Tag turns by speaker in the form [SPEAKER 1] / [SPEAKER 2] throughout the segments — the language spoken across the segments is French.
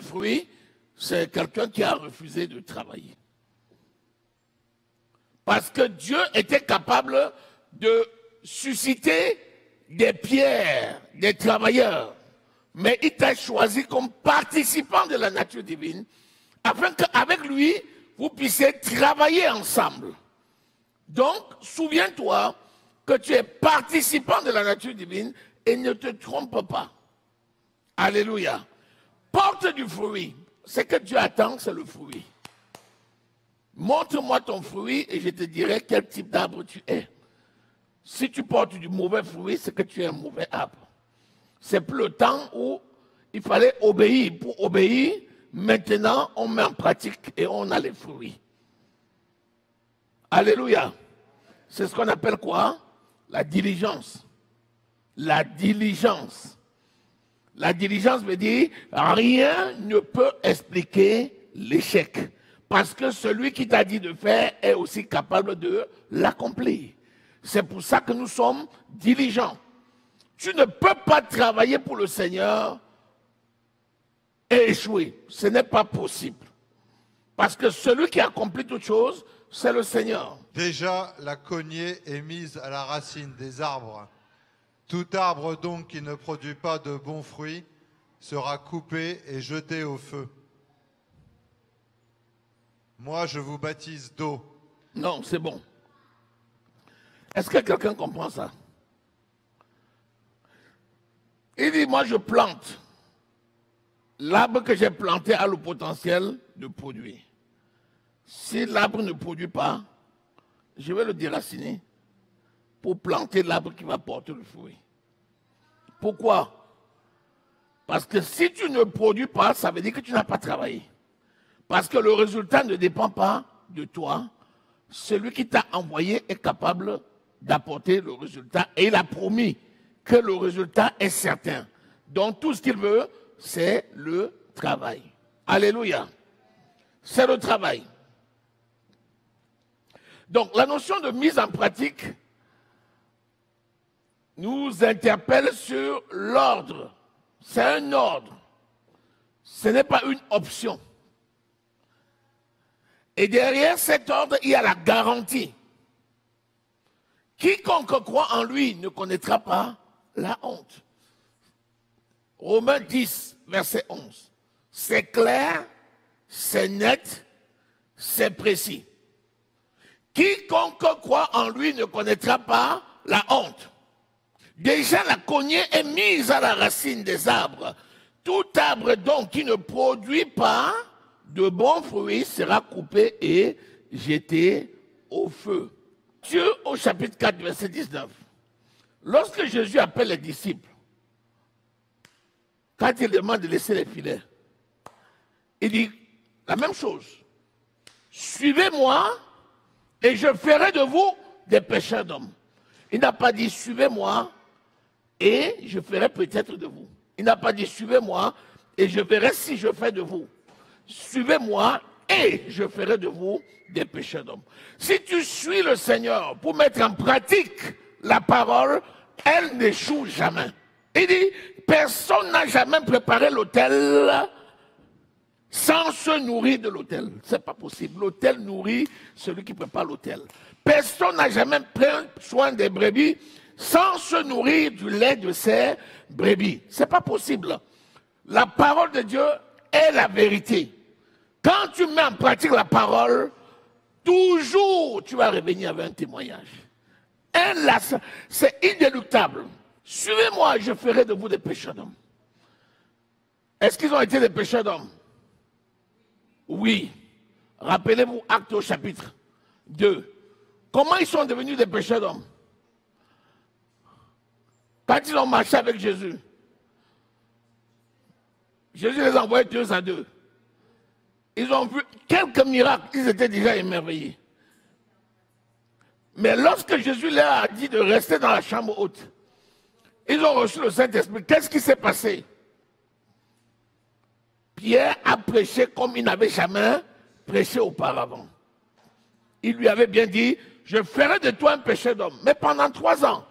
[SPEAKER 1] fruit, c'est quelqu'un qui a refusé de travailler. Parce que Dieu était capable de susciter des pierres, des travailleurs. Mais il t'a choisi comme participant de la nature divine, afin qu'avec lui, vous puissiez travailler ensemble. Donc, souviens-toi que tu es participant de la nature divine et ne te trompe pas. Alléluia. Porte du fruit. Ce que Dieu attend, c'est le fruit. Montre-moi ton fruit et je te dirai quel type d'arbre tu es. Si tu portes du mauvais fruit, c'est que tu es un mauvais arbre. C'est plus le temps où il fallait obéir. Pour obéir, maintenant, on met en pratique et on a les fruits. Alléluia. C'est ce qu'on appelle quoi? La diligence. La diligence. La diligence veut dire rien ne peut expliquer l'échec. Parce que celui qui t'a dit de faire est aussi capable de l'accomplir. C'est pour ça que nous sommes diligents. Tu ne peux pas travailler pour le Seigneur et échouer. Ce n'est pas possible. Parce que celui qui accomplit toute chose, c'est le Seigneur.
[SPEAKER 2] Déjà, la cognée est mise à la racine des arbres. Tout arbre donc qui ne produit pas de bons fruits sera coupé et jeté au feu. Moi, je vous baptise d'eau.
[SPEAKER 1] Non, c'est bon. Est-ce que quelqu'un comprend ça? Il dit, moi je plante. L'arbre que j'ai planté a le potentiel de produire. Si l'arbre ne produit pas, je vais le déraciner pour planter l'arbre qui va porter le fruit. Pourquoi? Parce que si tu ne produis pas, ça veut dire que tu n'as pas travaillé. Parce que le résultat ne dépend pas de toi. Celui qui t'a envoyé est capable d'apporter le résultat. Et il a promis que le résultat est certain. Donc tout ce qu'il veut, c'est le travail. Alléluia. C'est le travail. Donc la notion de mise en pratique nous interpelle sur l'ordre. C'est un ordre. Ce n'est pas une option. Et derrière cet ordre, il y a la garantie. Quiconque croit en lui ne connaîtra pas la honte. Romains 10, verset 11. C'est clair, c'est net, c'est précis. Quiconque croit en lui ne connaîtra pas la honte. Déjà, la cognée est mise à la racine des arbres. Tout arbre donc qui ne produit pas de bons fruits sera coupé et jeté au feu. Dieu au chapitre 4, verset 19. Lorsque Jésus appelle les disciples, quand il demande de laisser les filets, il dit la même chose. Suivez-moi et je ferai de vous des pêcheurs d'hommes. Il n'a pas dit suivez-moi et je ferai peut-être de vous. Il n'a pas dit suivez-moi et je verrai si je fais de vous. Suivez-moi et je ferai de vous des pêcheurs d'hommes. Si tu suis le Seigneur pour mettre en pratique la parole, elle n'échoue jamais. Il dit, personne n'a jamais préparé l'autel sans se nourrir de l'autel. Ce n'est pas possible. L'autel nourrit celui qui prépare l'autel. Personne n'a jamais pris soin des brebis sans se nourrir du lait de ses brebis. Ce n'est pas possible. La parole de Dieu est la vérité. Quand tu mets en pratique la parole, toujours tu vas revenir avec un témoignage. C'est inéluctable. Suivez-moi, je ferai de vous des pêcheurs d'hommes. Est-ce qu'ils ont été des pêcheurs d'hommes? Oui. Rappelez-vous, Actes au chapitre 2. Comment ils sont devenus des pêcheurs d'hommes? Quand ils ont marché avec Jésus, Jésus les a envoyés 2 à 2. Ils ont vu quelques miracles, ils étaient déjà émerveillés. Mais lorsque Jésus leur a dit de rester dans la chambre haute, ils ont reçu le Saint-Esprit. Qu'est-ce qui s'est passé? Pierre a prêché comme il n'avait jamais prêché auparavant. Il lui avait bien dit, je ferai de toi un pécheur d'homme. Mais pendant 3 ans,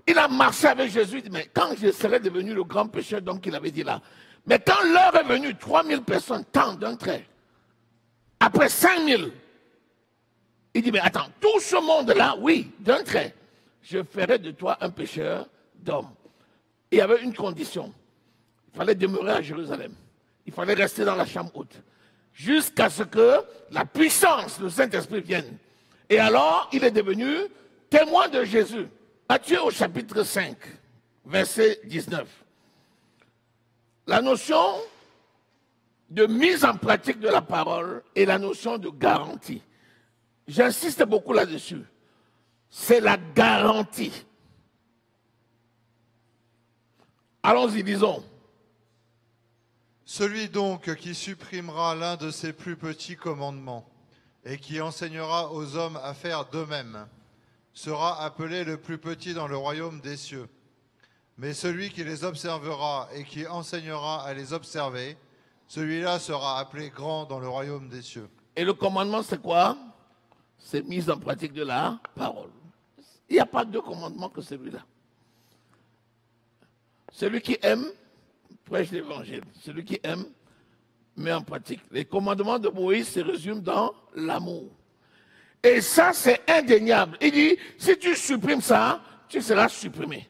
[SPEAKER 1] il a marché avec Jésus. Mais quand je serai devenu le grand pécheur d'homme qu'il avait dit là, Mais quand l'heure est venue, 3000 personnes, tant d'un trait. Après 5000, il dit, mais attends, tout ce monde-là, oui, d'un trait, je ferai de toi un pécheur d'hommes. Il y avait une condition. Il fallait demeurer à Jérusalem. Il fallait rester dans la chambre haute. Jusqu'à ce que la puissance, le Saint-Esprit vienne. Et alors, il est devenu témoin de Jésus. Matthieu au chapitre 5, verset 19. La notion de mise en pratique de la parole et la notion de garantie. J'insiste beaucoup là-dessus. C'est la garantie. Allons-y, disons.
[SPEAKER 2] Celui donc qui supprimera l'un de ses plus petits commandements et qui enseignera aux hommes à faire d'eux-mêmes sera appelé le plus petit dans le royaume des cieux. Mais celui qui les observera et qui enseignera à les observer, celui-là sera appelé grand dans le royaume des cieux.
[SPEAKER 1] Et le commandement, c'est quoi? C'est mise en pratique de la parole. Il n'y a pas de commandement que celui-là. Celui qui aime, prêche l'évangile. Celui qui aime, met en pratique. Les commandements de Moïse se résument dans l'amour. Et ça, c'est indéniable. Il dit, si tu supprimes ça, tu seras supprimé.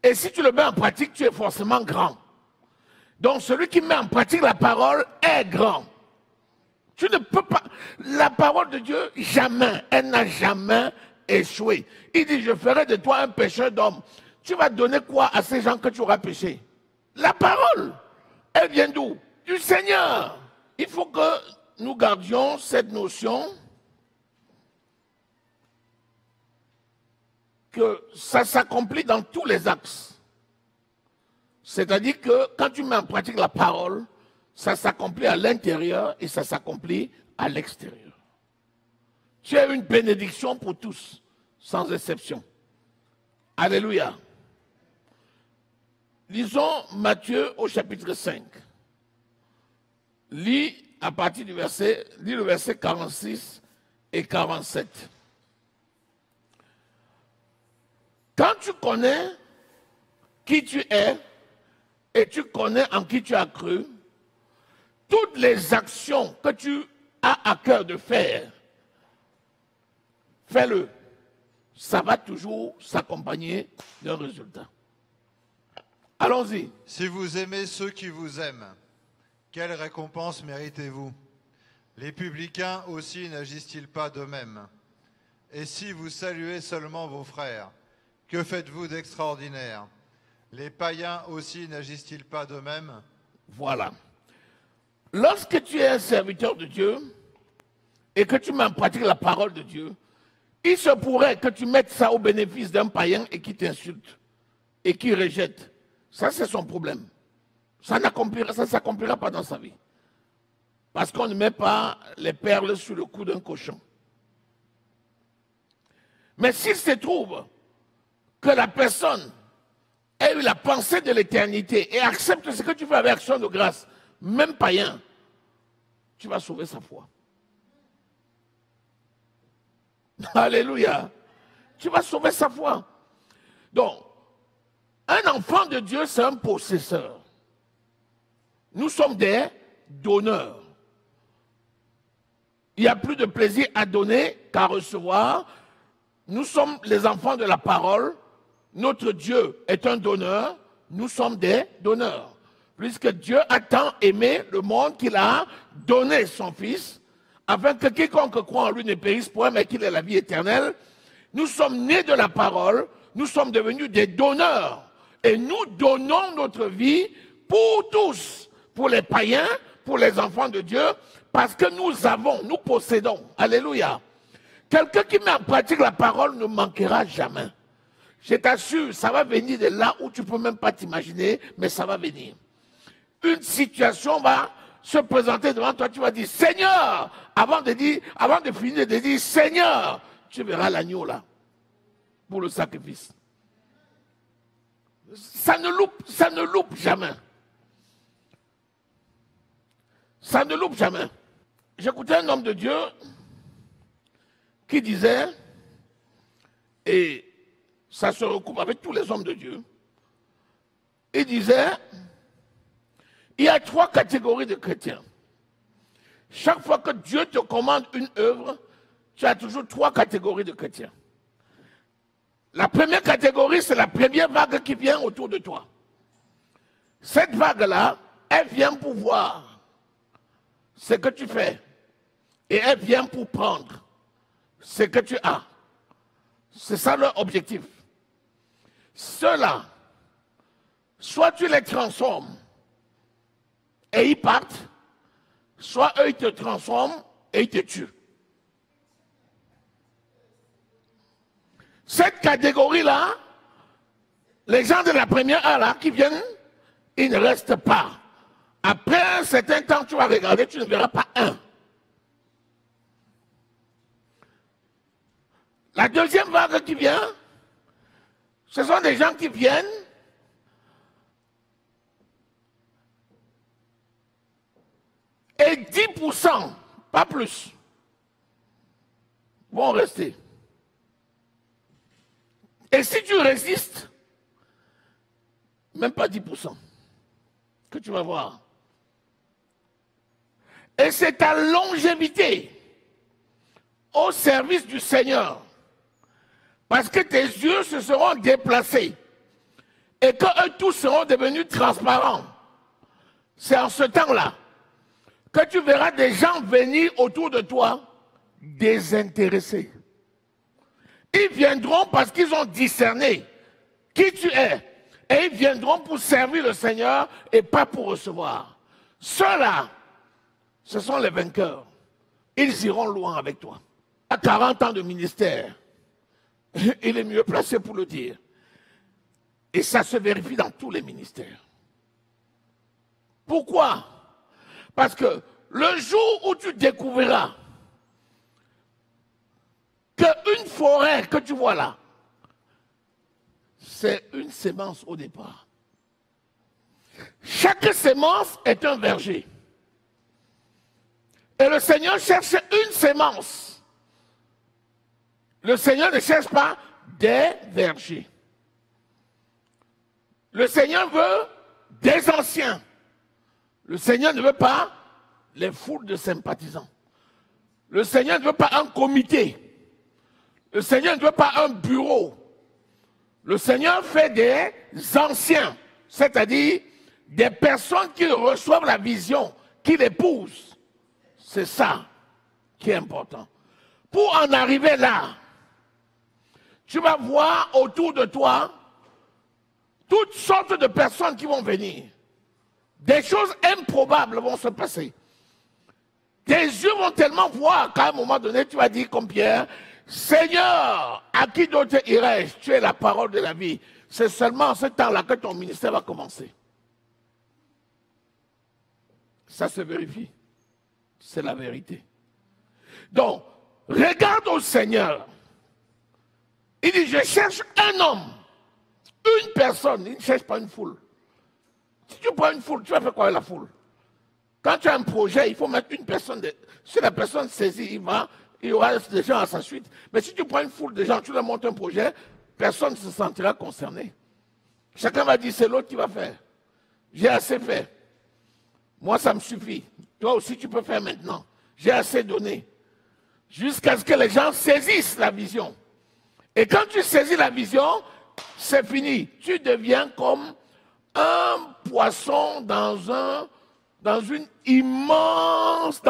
[SPEAKER 1] Et si tu le mets en pratique, tu es forcément grand. Donc, celui qui met en pratique la parole est grand. Tu ne peux pas... La parole de Dieu, jamais, elle n'a jamais échoué. Il dit, je ferai de toi un pécheur d'homme. Tu vas donner quoi à ces gens que tu auras péché? La parole, elle vient d'où? Du Seigneur. Il faut que nous gardions cette notion que ça s'accomplit dans tous les axes. C'est-à-dire que quand tu mets en pratique la parole, ça s'accomplit à l'intérieur et ça s'accomplit à l'extérieur. Tu as une bénédiction pour tous, sans exception. Alléluia. Lisons Matthieu au chapitre 5. Lis à partir du verset, lis le verset 46 et 47. Quand tu connais qui tu es et tu connais en qui tu as cru, toutes les actions que tu as à cœur de faire, fais-le. Ça va toujours s'accompagner d'un résultat. Allons-y.
[SPEAKER 2] Si vous aimez ceux qui vous aiment, quelle récompense méritez-vous? Les publicains aussi n'agissent-ils pas de même? Et si vous saluez seulement vos frères, que faites-vous d'extraordinaire? Les païens aussi n'agissent-ils pas de même?
[SPEAKER 1] Voilà. Lorsque tu es un serviteur de Dieu et que tu mets en pratique la parole de Dieu, il se pourrait que tu mettes ça au bénéfice d'un païen et qui t'insulte et qui rejette. Ça, c'est son problème. Ça ne s'accomplira pas dans sa vie. Parce qu'on ne met pas les perles sur le cou d'un cochon. Mais s'il se trouve que la personne ait eu la pensée de l'éternité et accepte ce que tu fais avec action de grâce, même païen, tu vas sauver sa foi. Alléluia. Tu vas sauver sa foi. Donc, un enfant de Dieu, c'est un possesseur. Nous sommes des donneurs. Il n'y a plus de plaisir à donner qu'à recevoir. Nous sommes les enfants de la parole. Notre Dieu est un donneur. Nous sommes des donneurs. Puisque Dieu a tant aimé le monde qu'il a donné son Fils, afin que quiconque croit en lui ne périsse point, mais qu'il ait la vie éternelle. Nous sommes nés de la parole. Nous sommes devenus des donneurs. Et nous donnons notre vie pour tous, pour les païens, pour les enfants de Dieu, parce que nous possédons. Alléluia. Quelqu'un qui met en pratique la parole ne manquera jamais. Je t'assure, ça va venir de là où tu ne peux même pas t'imaginer, mais ça va venir. Une situation va se présenter devant toi, tu vas dire, Seigneur, avant de finir de dire, Seigneur, tu verras l'agneau là, pour le sacrifice. Ça ne loupe jamais. Ça ne loupe jamais. J'écoutais un homme de Dieu qui disait, et ça se recoupe avec tous les hommes de Dieu, il disait, Il y a 3 catégories de chrétiens. Chaque fois que Dieu te commande une œuvre, tu as toujours 3 catégories de chrétiens. La première catégorie, c'est la première vague qui vient autour de toi. Cette vague-là, elle vient pour voir ce que tu fais. Et elle vient pour prendre ce que tu as. C'est ça leur objectif. Ceux-là, soit tu les transformes et ils partent, soit eux ils te transforment et ils te tuent. Cette catégorie-là, les gens de la première heure là qui viennent, ils ne restent pas. Après un certain temps, tu vas regarder, tu ne verras pas un. La deuxième vague qui vient, ce sont des gens qui viennent et 10%, pas plus, vont rester. Et si tu résistes, même pas 10%, que tu vas voir. Et c'est ta longévité au service du Seigneur. Parce que tes yeux se seront déplacés et qu'eux tous seront devenus transparents. C'est en ce temps-là que tu verras des gens venir autour de toi désintéressés. Ils viendront parce qu'ils ont discerné qui tu es. Et ils viendront pour servir le Seigneur et pas pour recevoir. Ceux-là, ce sont les vainqueurs. Ils iront loin avec toi. À 40 ans de ministère, il est mieux placé pour le dire. Et ça se vérifie dans tous les ministères. Pourquoi? Parce que le jour où tu découvriras qu'une forêt que tu vois là, c'est une sémence au départ. Chaque sémence est un verger. Et le Seigneur cherche une sémence. Le Seigneur ne cherche pas des vergers. Le Seigneur veut des anciens. Le Seigneur ne veut pas les foules de sympathisants. Le Seigneur ne veut pas un comité. Le Seigneur ne veut pas un bureau. Le Seigneur fait des anciens, c'est-à-dire des personnes qui reçoivent la vision, qui l'épousent. C'est ça qui est important. Pour en arriver là, tu vas voir autour de toi toutes sortes de personnes qui vont venir. Des choses improbables vont se passer. Tes yeux vont tellement voir qu'à un moment donné, tu vas dire comme Pierre, Seigneur, à qui d'autre irai-je? Tu es la parole de la vie. C'est seulement en ce temps-là que ton ministère va commencer. Ça se vérifie. C'est la vérité. Donc, regarde au Seigneur. Il dit, je cherche un homme, une personne. Il ne cherche pas une foule. Si tu prends une foule, tu vas faire quoi avec la foule? Quand tu as un projet, il faut mettre une personne. Si la personne saisit, il y aura des gens à sa suite. Mais si tu prends une foule de gens, tu leur montres un projet, personne ne se sentira concerné. Chacun va dire, c'est l'autre qui va faire. J'ai assez fait. Moi, ça me suffit. Toi aussi, tu peux faire maintenant. J'ai assez donné. Jusqu'à ce que les gens saisissent la vision. Et quand tu saisis la vision, c'est fini. Tu deviens comme un poisson dans un immense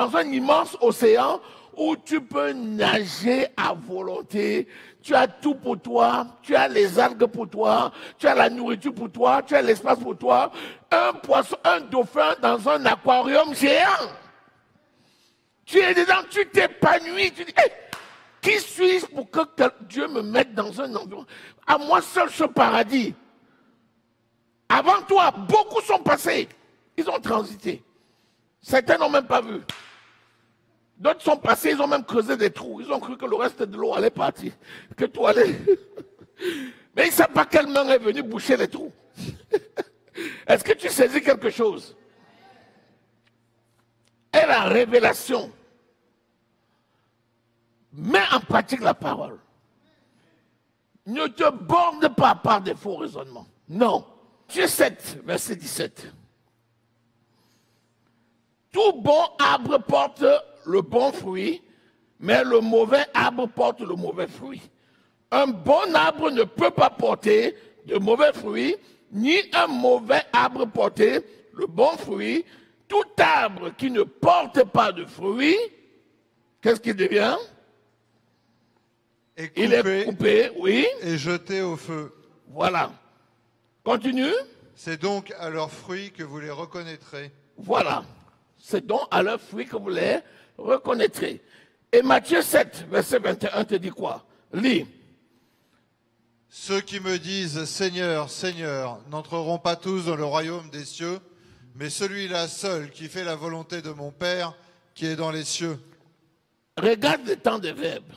[SPEAKER 1] océan où tu peux nager à volonté. Tu as tout pour toi, tu as les algues pour toi, tu as la nourriture pour toi, tu as l'espace pour toi. Un poisson, un dauphin dans un aquarium géant. Tu es dedans, tu t'épanouis, tu dis, hey, qui suis-je pour que Dieu me mette dans un environnement? À moi seul ce paradis. Avant toi, beaucoup sont passés. Ils ont transité. Certains n'ont même pas vu. D'autres sont passés, ils ont même creusé des trous. Ils ont cru que le reste de l'eau allait partir. Que tout allait. Mais ils ne savent pas quelle main est venue boucher les trous. Est-ce que tu saisis quelque chose? Et la révélation met en pratique la parole. Ne te borne pas par des faux raisonnements. Non. Matthieu 7, verset 17. Tout bon arbre porte le bon fruit, mais le mauvais arbre porte le mauvais fruit. Un bon arbre ne peut pas porter de mauvais fruits, ni un mauvais arbre porter le bon fruit. Tout arbre qui ne porte pas de fruits, qu'est-ce qu'il devient? Il est coupé, oui.
[SPEAKER 2] Et jeté au feu.
[SPEAKER 1] Voilà. Continue.
[SPEAKER 2] C'est donc à leurs fruits que vous les reconnaîtrez.
[SPEAKER 1] Voilà. C'est donc à leurs fruits que vous les reconnaîtrez. Et Matthieu 7, verset 21 te dit quoi? Lis.
[SPEAKER 2] Ceux qui me disent Seigneur, Seigneur, n'entreront pas tous dans le royaume des cieux, mais celui-là seul qui fait la volonté de mon Père qui est dans les cieux.
[SPEAKER 1] Regarde le temps des verbes.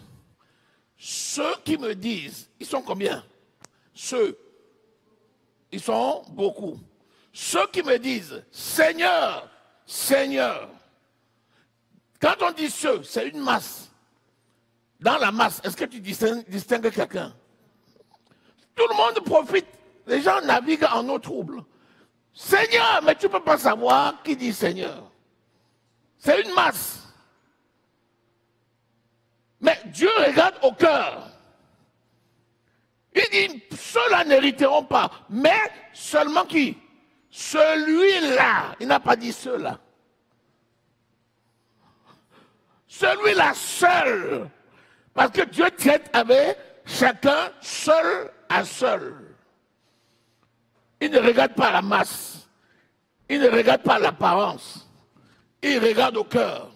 [SPEAKER 1] Ceux qui me disent, ils sont combien? Ceux. Ils sont beaucoup. Ceux qui me disent Seigneur, Seigneur. Quand on dit ceux, c'est une masse. Dans la masse, est-ce que tu distingues quelqu'un? Tout le monde profite. Les gens naviguent en eau trouble. Seigneur, mais tu ne peux pas savoir qui dit Seigneur. C'est une masse. Mais Dieu regarde au cœur. Il dit, ceux-là n'hériteront pas. Mais seulement qui? Celui-là. Il n'a pas dit ceux-là. Celui-là seul. Parce que Dieu traite avec chacun seul à seul. Il ne regarde pas la masse. Il ne regarde pas l'apparence. Il regarde au cœur.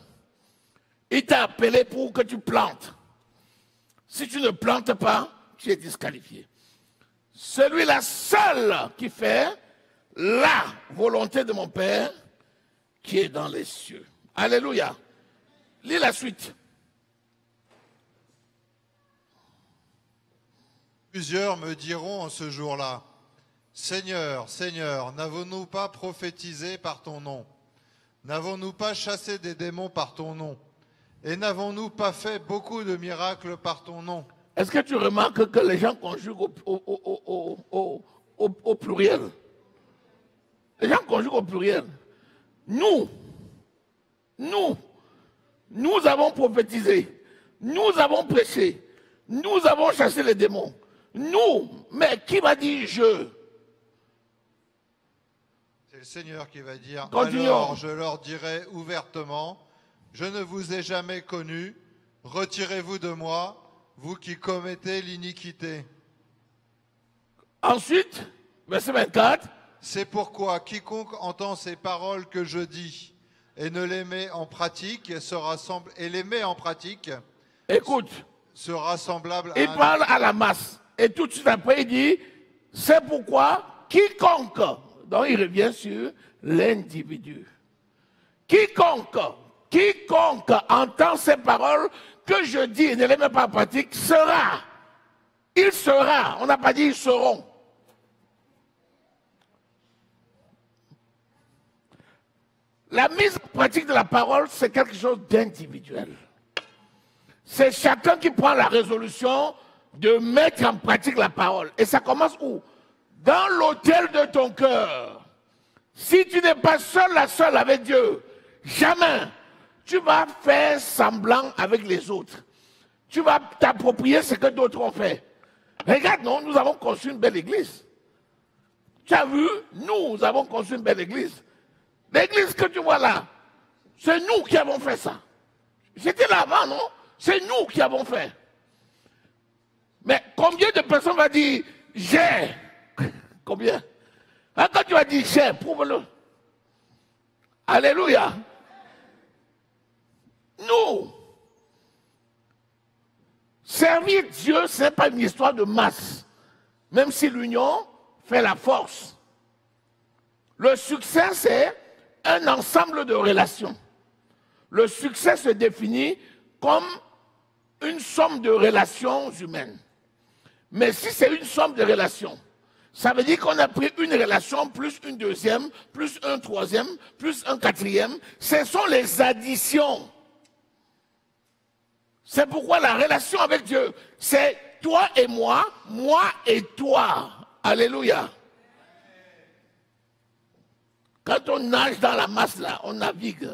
[SPEAKER 1] Il t'a appelé pour que tu plantes. Si tu ne plantes pas, tu es disqualifié. Celui-là seul qui fait la volonté de mon Père qui est dans les cieux. Alléluia. Lis la suite.
[SPEAKER 2] Plusieurs me diront en ce jour-là, Seigneur, Seigneur, n'avons-nous pas prophétisé par ton nom? N'avons-nous pas chassé des démons par ton nom? Et n'avons-nous pas fait beaucoup de miracles par ton nom?
[SPEAKER 1] Est-ce que tu remarques que les gens conjuguent au pluriel? Les gens conjuguent au pluriel. Nous avons prophétisé, nous avons prêché, nous avons chassé les démons. Nous, mais qui va dire je?
[SPEAKER 2] C'est le Seigneur qui va dire,
[SPEAKER 1] Continuons.
[SPEAKER 2] alors je leur dirai ouvertement, je ne vous ai jamais connus, retirez-vous de moi, vous qui commettez l'iniquité.
[SPEAKER 1] Ensuite, verset 24.
[SPEAKER 2] C'est pourquoi quiconque entend ces paroles que je dis et ne les met en pratique, se rassemble, et les met en pratique,
[SPEAKER 1] Écoute,
[SPEAKER 2] sera semblable
[SPEAKER 1] il
[SPEAKER 2] à
[SPEAKER 1] parle à la masse. Et tout de suite après, il dit, c'est pourquoi quiconque, donc il revient sur l'individu. Quiconque entend ces paroles que je dis et ne les met pas en pratique, sera. Il sera. On n'a pas dit ils seront. La mise en pratique de la parole, c'est quelque chose d'individuel. C'est chacun qui prend la résolution de mettre en pratique la parole. Et ça commence où? Dans l'autel de ton cœur. Si tu n'es pas seul avec Dieu, jamais tu vas faire semblant avec les autres. Tu vas t'approprier ce que d'autres ont fait. Regarde, non, nous avons construit une belle église. Tu as vu, nous avons construit une belle église. L'église que tu vois là, c'est nous qui avons fait ça. J'étais là avant, non? C'est nous qui avons fait. Mais combien de personnes vont dire j'ai? Combien? Quand tu vas dire j'ai, prouve-le. Alléluia. Nous, servir Dieu, ce n'est pas une histoire de masse. Même si l'union fait la force. Le succès, c'est un ensemble de relations. Le succès se définit comme une somme de relations humaines. Mais si c'est une somme de relations, ça veut dire qu'on a pris une relation, plus une deuxième, plus un troisième, plus un quatrième. Ce sont les additions. C'est pourquoi la relation avec Dieu, c'est toi et moi et toi. Alléluia. Quand on nage dans la masse là, on navigue.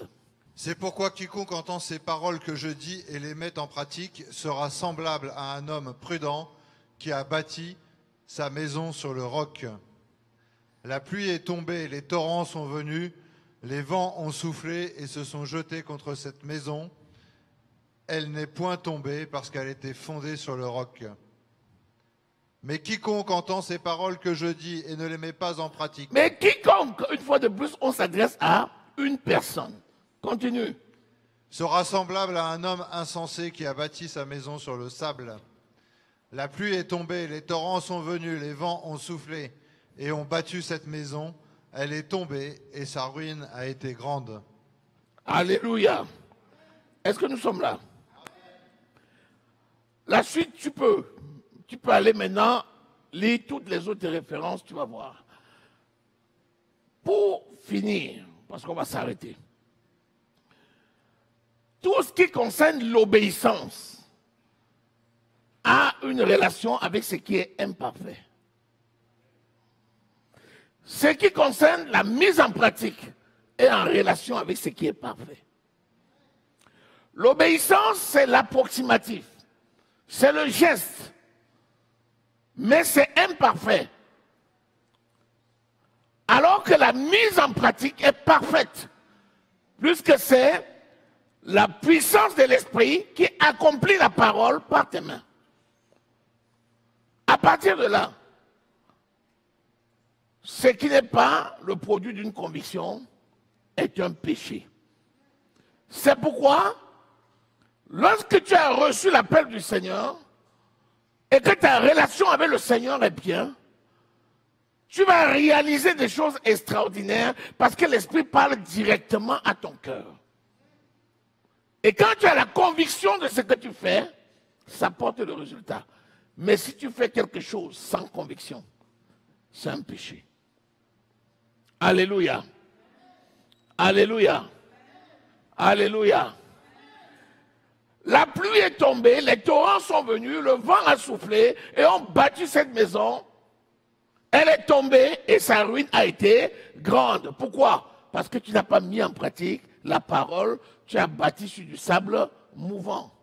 [SPEAKER 2] C'est pourquoi quiconque entend ces paroles que je dis et les met en pratique sera semblable à un homme prudent qui a bâti sa maison sur le roc. La pluie est tombée, les torrents sont venus, les vents ont soufflé et se sont jetés contre cette maison. Elle n'est point tombée parce qu'elle était fondée sur le roc. Mais quiconque entend ces paroles que je dis et ne les met pas en pratique.
[SPEAKER 1] Mais quiconque, une fois de plus, on s'adresse à une personne. Continue.
[SPEAKER 2] Sera semblable à un homme insensé qui a bâti sa maison sur le sable. La pluie est tombée, les torrents sont venus, les vents ont soufflé et ont battu cette maison. Elle est tombée et sa ruine a été grande.
[SPEAKER 1] Alléluia. Est-ce que nous sommes là? La suite, tu peux aller maintenant, lire toutes les autres références, tu vas voir. Pour finir, parce qu'on va s'arrêter, tout ce qui concerne l'obéissance a une relation avec ce qui est imparfait. Ce qui concerne la mise en pratique est en relation avec ce qui est parfait. L'obéissance, c'est l'approximatif, c'est le geste, mais c'est imparfait. Alors que la mise en pratique est parfaite, puisque c'est la puissance de l'esprit qui accomplit la parole par tes mains. À partir de là, ce qui n'est pas le produit d'une conviction est un péché. C'est pourquoi, lorsque tu as reçu l'appel du Seigneur et que ta relation avec le Seigneur est bien, tu vas réaliser des choses extraordinaires parce que l'Esprit parle directement à ton cœur. Et quand tu as la conviction de ce que tu fais, ça porte le résultat. Mais si tu fais quelque chose sans conviction, c'est un péché. Alléluia. Alléluia. Alléluia. La pluie est tombée, les torrents sont venus, le vent a soufflé et ont battu cette maison. Elle est tombée et sa ruine a été grande. Pourquoi? Parce que tu n'as pas mis en pratique la parole, tu as bâti sur du sable mouvant.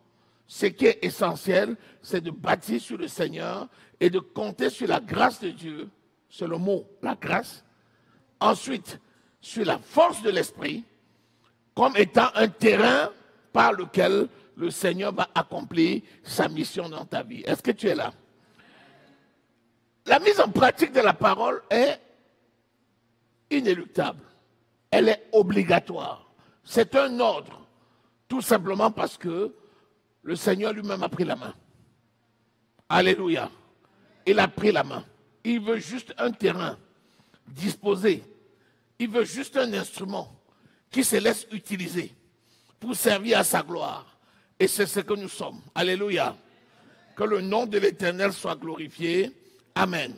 [SPEAKER 1] Ce qui est essentiel, c'est de bâtir sur le Seigneur et de compter sur la grâce de Dieu. C'est le mot, la grâce. Ensuite, sur la force de l'esprit, comme étant un terrain par lequel le Seigneur va accomplir sa mission dans ta vie. Est-ce que tu es là? La mise en pratique de la parole est inéluctable. Elle est obligatoire. C'est un ordre, tout simplement parce que le Seigneur lui-même a pris la main. Alléluia. Il a pris la main. Il veut juste un terrain disposé. Il veut juste un instrument qui se laisse utiliser pour servir à sa gloire. Et c'est ce que nous sommes. Alléluia. Que le nom de l'Éternel soit glorifié. Amen.